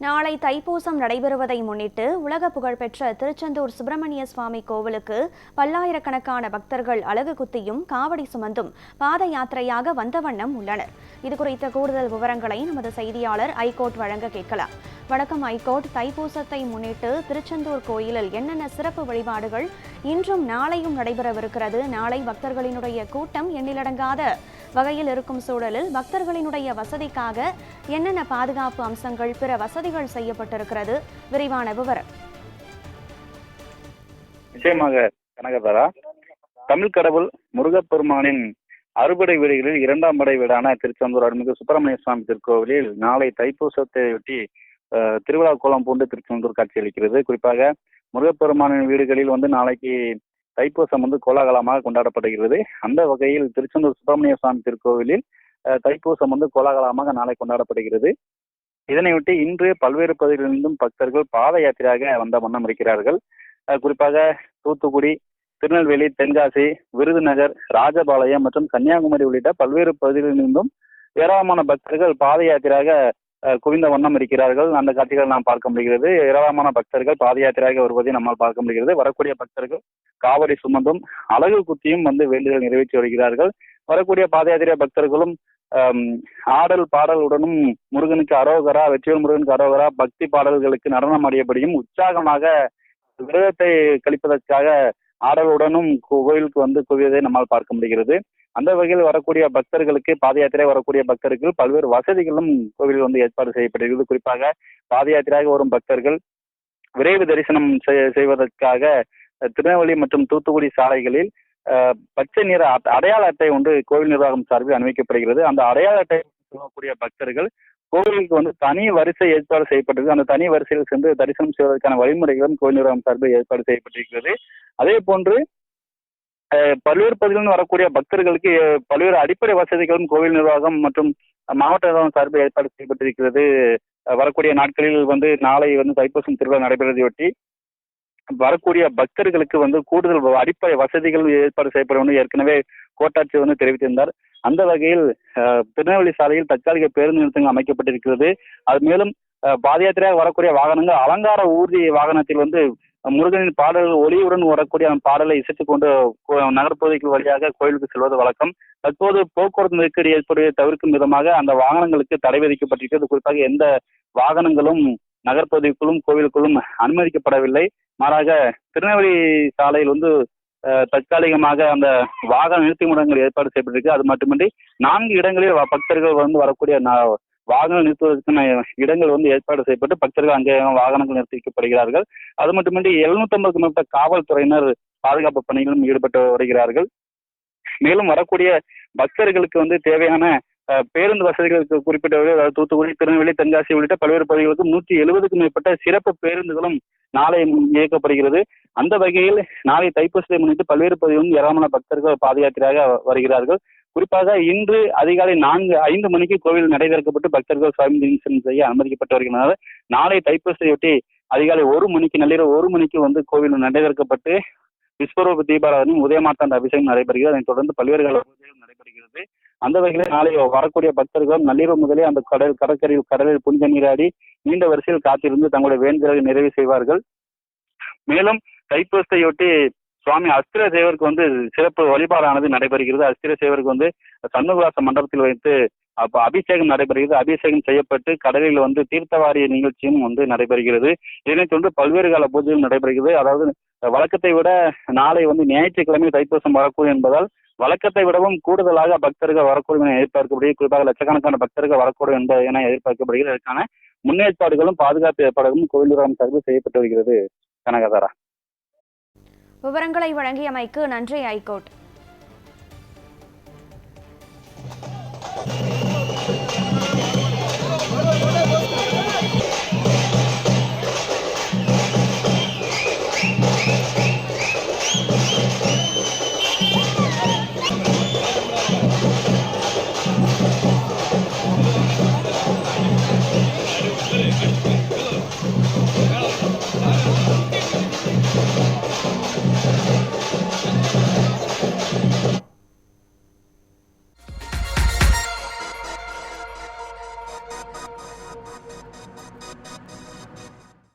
நாளை தைப்பூசம் நடைபெறுவதை முன்னிட்டு உலக புகழ்பெற்ற திருச்செந்தூர் சுப்பிரமணிய சுவாமி கோவிலுக்கு பல்லாயிரக்கணக்கான பக்தர்கள் அலகு குத்தியும் காவடி சுமந்தும் பாத யாத்திரையாக வந்த வண்ணம் உள்ளனர். இதுகுறித்த கூடுதல் விவரங்களை நமது செய்தியாளர் ஐகோட் வழங்க கேட்கலாம். வணக்கம் ஐகோட். தைப்பூசத்தை முன்னிட்டு திருச்செந்தூர் கோயிலில் என்னென்ன சிறப்பு வழிபாடுகள் இன்றும் நாளையும் நடைபெறவிருக்கிறது? நாளை பக்தர்களினுடைய கூட்டம் எண்ணிலடங்காத வகையில் இருக்கும் சூழலில் பக்தர்களினுடைய வசதிக்காக என்னென்ன பாதுகாப்பு அம்சங்கள், பிற வசதிகள் செய்யப்பட்டிருக்கிறது? விரிவான விவரம். நிச்சயமாக கனகதாரா, தமிழ் கடவுள் முருகப்பெருமானின் அறுபடை வீடுகளில் இரண்டாம் படை வீடான திருச்செந்தூர் அருள்மிகு சுப்பிரமணிய சுவாமி திருக்கோவிலில் நாளை தைப்பூசத்தையொட்டி திருவிழா கோலம் பூண்டு திருச்செந்தூர் காட்சியளிக்கிறது. குறிப்பாக முருகப்பெருமானின் வீடுகளில் நாளைக்கு தைப்பூசம் கோலாகலமாக கொண்டாடப்படுகிறது. அந்த வகையில் திருச்செந்தூர் சுப்பிரமணிய சுவாமி திருக்கோவிலில் தைப்பூசம் கோலாகலமாக நாளை கொண்டாடப்படுகிறது. இதனையொட்டி இன்று பல்வேறு பகுதிகளிலிருந்தும் பக்தர்கள் பாத யாத்திரையாக வந்த வண்ணம் இருக்கிறார்கள். குறிப்பாக தூத்துக்குடி, திருநெல்வேலி, தென்காசி, விருதுநகர், ராஜபாளையம் மற்றும் கன்னியாகுமரி உள்ளிட்ட பல்வேறு பகுதிகளிலிருந்தும் ஏராளமான பக்தர்கள் பாத யாத்திரையாக குவிந்த வண்ணம் இருக்கிறார்கள். அந்த காட்சிகள் நாம் பார்க்க முடிகிறது. ஏராளமான பக்தர்கள் பாத யாத்திரையாக வருவதை நம்மால் பார்க்க முடிகிறது. வரக்கூடிய பக்தர்கள் காவடி சுமந்தும் அலகு குத்தியும் வேண்டுதல் நிறைவேற்றி வருகிறார்கள். வரக்கூடிய பாத யாத்திரை பக்தர்களும் ஆடல் பாடலுடனும் முருகனுக்கு அரோகரா, வெற்றிவேல் முருகனுக்கு அரோகரா, பக்தி பாடல்களுக்கு நடனம் ஆடியபடியும் உற்சாகமாக விரதத்தை கழிப்பதற்காக ஆடலுடனும் கோயிலுக்கு குவியதை நம்மால் பார்க்க முடிகிறது. அந்த வகையில் வரக்கூடிய பக்தர்களுக்கு, பாத யாத்திரை வரக்கூடிய பக்தர்கள் பல்வேறு வசதிகளும் கோவிலில் ஏற்பாடு செய்யப்பட்டிருக்கிறது. குறிப்பாக பாத யாத்திரையாக வரும் பக்தர்கள் விரைவு தரிசனம் செய்வதற்காக திருநெல்வேலி மற்றும் தூத்துக்குடி சாலைகளில் பச்சை நிற அடையாள அட்டை கோவில் நிர்வாகம் சார்பில் அனுமதிக்கப்படுகிறது. அந்த அடையாள அட்டை சொல்லக்கூடிய பக்தர்கள் கோவிலுக்கு தனி வரிசை ஏற்பாடு செய்யப்பட்டிருக்கு. அந்த தனி வரிசையில் சென்று தரிசனம் செய்வதற்கான வழிமுறைகளும் கோவில் நிர்வாகம் சார்பில் ஏற்பாடு செய்யப்பட்டிருக்கிறது. அதே போன்று பல்வேறு பகுதிகளில் வரக்கூடிய பக்தர்களுக்கு பல்வேறு அடிப்படை வசதிகளும் கோவில் நிர்வாகம் மற்றும் மாவட்ட நிர்வாகம் சார்பில் ஏற்பாடு செய்யப்பட்டிருக்கிறது. வரக்கூடிய நாட்களில் நாளை தைப்பூசம் திருவிழா நடைபெறுவதையொட்டி வரக்கூடிய பக்தர்களுக்கு கூடுதல் அடிப்படை வசதிகள் ஏற்பாடு செய்யப்படும் ஏற்கனவே கோட்டாட்சியர் தெரிவித்திருந்தார். அந்த வகையில் திருநெல்வேலி சாலையில் தற்காலிக பேருந்து நிறுத்தங்கள் அமைக்கப்பட்டிருக்கிறது. அது மேலும் பாத யாத்திரையாக வரக்கூடிய வாகனங்கள் அலங்கார ஊர்தி வாகனத்தில் முருகனின் பாடல்கள் ஒளியுடன் வரக்கூடிய அந்த பாடலை இசைத்துக் கொண்டு நகர்ப்பகுதிகள் வழியாக கோயிலுக்கு செல்வது வழக்கம். தற்போது போக்குவரத்து நெருக்கடி ஏற்படுவதை தவிர்க்கும் விதமாக அந்த வாகனங்களுக்கு தடை விதிக்கப்பட்டிருக்கிறது. குறிப்பாக எந்த வாகனங்களும் நகர்ப்பகுதிக்குள்ளும் கோவிலுக்குள்ளும் அனுமதிக்கப்படவில்லை. மாறாக திருநெல்வேலி சாலையில் தற்காலிகமாக அந்த வாகன நிறுத்துமிடங்கள் ஏற்பாடு செய்யப்பட்டிருக்கு. அது மட்டுமின்றி 4 இடங்களில் பக்தர்கள் வரக்கூடிய வாகனம் நிறுத்துவதற்கான இடங்கள் ஏற்பாடு செய்யப்பட்டு பக்தர்கள் அங்கே வாகனங்கள் நிறுத்தி வைக்கப்படுகிறார்கள். அது மட்டுமின்றி 750க்கும் மேற்பட்ட காவல்துறையினர் பாதுகாப்பு பணிகளிலும் ஈடுபட்டு வருகிறார்கள். மேலும் வரக்கூடிய பக்தர்களுக்கு தேவையான பேருந்து வசதிகளுக்கு குறிப்பிட்டவர்கள், அதாவது தூத்துக்குடி, திருநெல்வேலி, தென்காசி உள்ளிட்ட பல்வேறு பகுதிகளுக்கு 170க்கும் மேற்பட்ட சிறப்பு பேருந்துகளும் நாளை இயக்கப்படுகிறது. அந்த வகையில் நாளை தைப்பூசத்தை முன்னிட்டு பல்வேறு பகுதிகளிலும் ஏராளமான பக்தர்கள் பாத யாத்திரையாக வருகிறார்கள். குறிப்பாக இன்று அதிகாலை 5 மணிக்கு கோவில் நடை திறக்கப்பட்டு பக்தர்கள் சுவாமி தரிசனம் செய்ய அனுமதிக்கப்பட்டு வருகின்றனர். நாளை தைப்பூசத்தையொட்டி அதிகாலை 1 மணிக்கு நள்ளிரவு 1 மணிக்கு கோவில் நடை திறக்கப்பட்டு விஸ்வரூப தீபாராதனையும் உதயமார்த்தாண்ட அபிஷேகம் நடைபெறுகிறது. அதைத் தொடர்ந்து பல்வேறு கால பூஜைகள் நடைபெறுகிறது. அந்த வகையில் நாளை வரக்கூடிய பக்தர்கள் நள்ளிரவு முதலே அந்த கடலில் புனித நீராடி நீண்ட வரிசையில் காத்திருந்து தங்களுடைய வேண்டுதலை நிறைவு செய்வார்கள். மேலும் தைப்பூசத்தையொட்டி சுவாமி அஸ்திர சேவருக்கு சிறப்பு வழிபாடானது நடைபெறுகிறது. அஸ்திர சேவருக்கு சண்முகவாச மண்டபத்தில் வைத்து அபிஷேகம் நடைபெறுகிறது. அபிஷேகம் செய்யப்பட்டு கடலில் தீர்த்தவாரிய நிகழ்ச்சியும் நடைபெறுகிறது. இதனைத் தொடர்ந்து பல்வேறு கால பூஜைகள் நடைபெறுகிறது. அதாவது வழக்கத்தை விட நாளை ஞாயிற்றுக்கிழமை தைப்பூசம் வரக்கூடும் என்பதால் வழக்கத்தை விடவும் கூடுதலாக பக்தர்கள் வரக்கூடும் என எதிர்பார்க்கப்படுகிறது. குறிப்பாக லட்சக்கணக்கான பக்தர்கள் வரக்கூடும் என எதிர்பார்க்கப்படுகிறது. இதற்கான முன்னேற்பாடுகளும் பாதுகாப்பு ஏற்பாடுகளும் கோவில் நிர்வாகம் சார்பில் செய்யப்பட்டு வருகிறது. கனகதாரா, விவரங்களை வழங்கியமைக்கு நன்றி ஐகோட். Hey!